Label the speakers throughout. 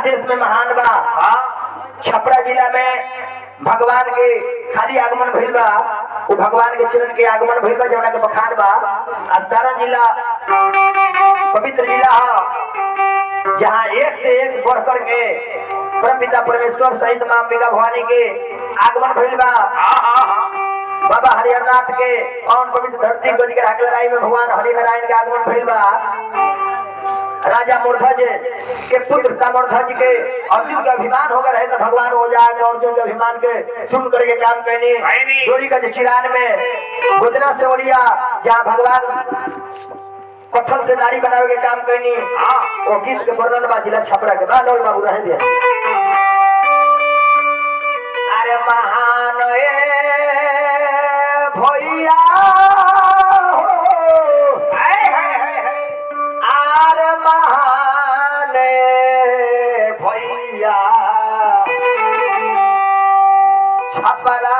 Speaker 1: देश में महान बा। छपरा जिला में भगवान के खाली आगमन भइल बा, वो भगवान के चरण के आगमन भइल बा जवना के बखान बा। आ सारा जिला पवित्र जिला है जहाँ एक से एक बढ़ कर के परमपिता परमेश्वर सहित मां अंबिका भवानी के आगमन भइल बा। बाबा हरिहरनाथ के पावन पवित्र धरती गज के राखलराई में भगवान हरिनारायण के आगमन भइल बा। राजा मूर्धज के पुत्र ताम्रध्वज के अर्जुन का अभिमान होकर रहे तो भगवान हो जाए अर्जुन के अभिमान के सुन करके काम कहनी डोरी गज चिरान में गोदना से ओलिया जहाँ भगवान पत्थर से नारी बनावे के काम कहनी वो गीत के वर्णन बा जिला छपरा के बा। लोल बाबू रहे दे अरे महान भैया आर महान भैया छपरा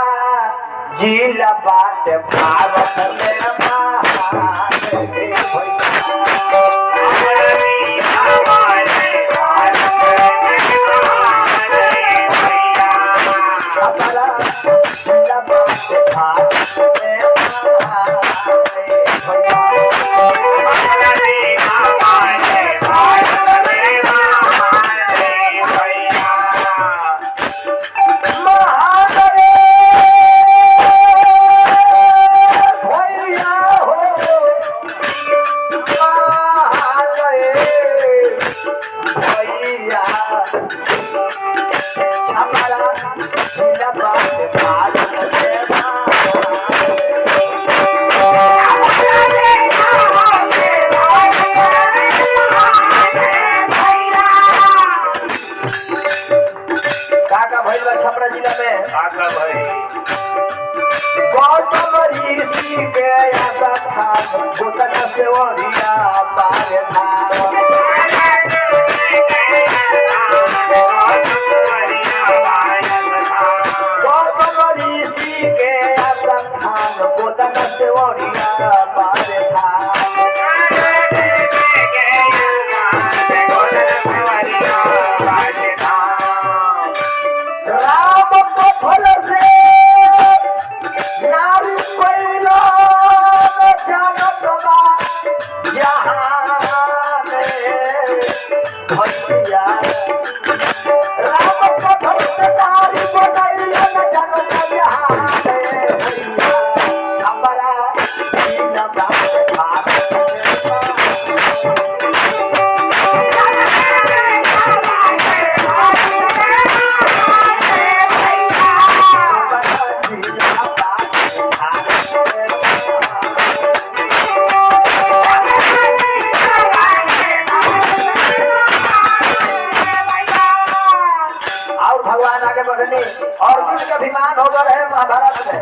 Speaker 1: जिला बाट भारत में महान भैया छपरा जिला में गौतम ऋषि के आशा था गोतना से ओरिया पार था गौतम ऋषि के आशा था गोतना से ओरिया पार था अर्जुन का अभिमान होगा रहे महाभारत में।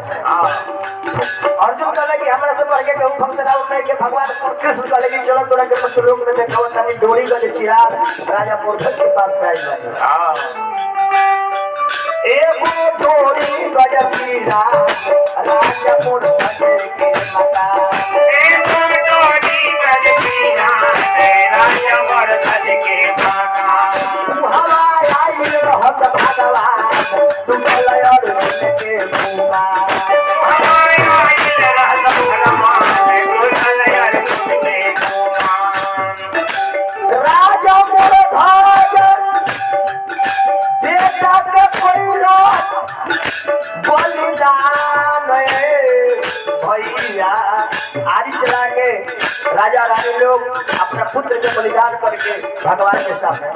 Speaker 1: अर्जुन कहले कि हमरा से बढ़ के कहूं भक्त ना उठे के भगवान कृष्ण कहले कि चलो तोरा के पुत्र लोक में देखाओ तनी डोरी गले चिराग राजा मूर्धज के पास में आई हां एगो डोरी गले चिराग राजा मूर्धज के माता एगो डोरी गले चिराग राजा मूर्धज के माता हवा आई रहत भगवान तुम लयर के मुआ हमारे आई रहत भगवान तुम लयर के मुआ राजा मूर्धज बेटा के पहिलो बलिदान भैया आदि चला के राजा रानी लोग अपना पुत्र के बलिदान करके भगवान के सामने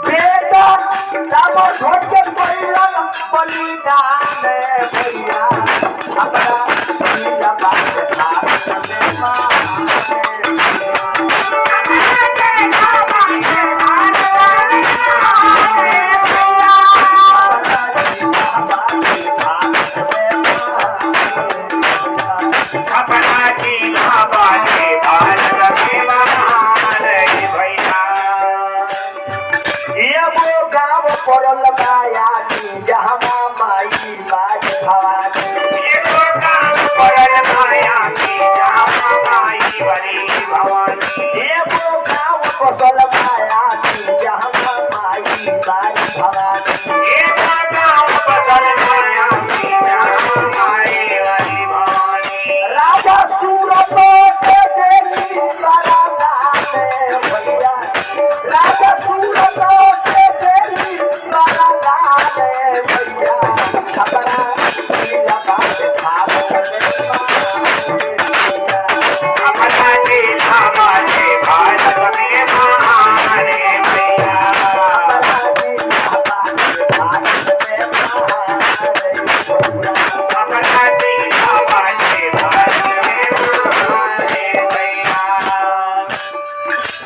Speaker 1: बेटा दामो छोड़ के पहिलो बलिदान भैया छपरा जिला बात पड़ल माया जहाँ माई बाज भवानी पड़ल माया जहाँ माई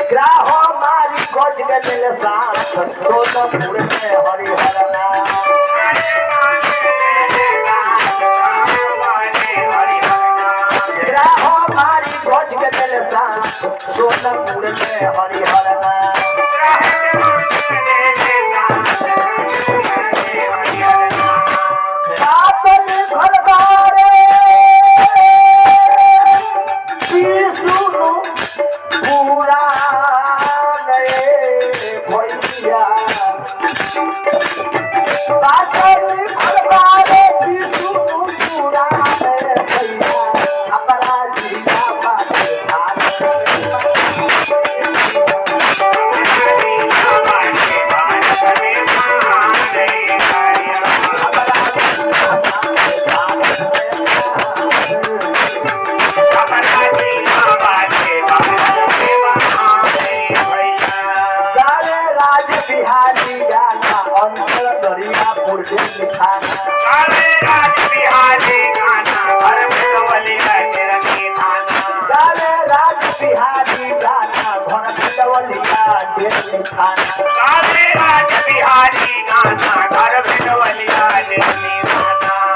Speaker 1: ग्राहो मारी खोज के दिल साथ सोनपुर में हरिहरना ग्राहो मारी खोज के दिल साथ सोनपुर में हरिहरना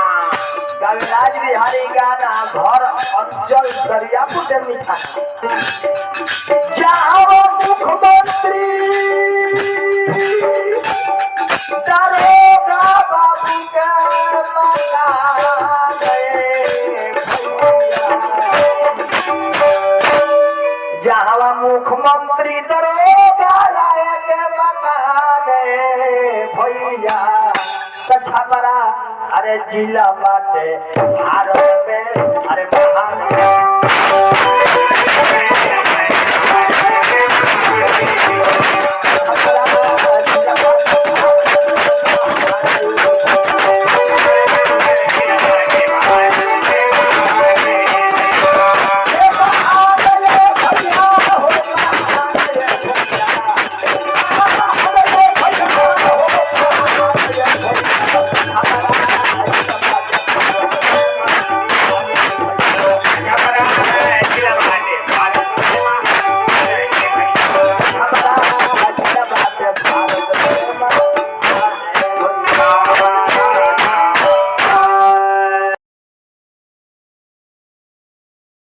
Speaker 1: राज बिहारी गाना घर अंचल दरियापुर से लिखा जाओ मुख्यमंत्री दरोगा बाबू के जहाँ मुख्यमंत्री दरोगा लाए के मकान भैया छपरा अरे जिला बाटे भारत में अरे महान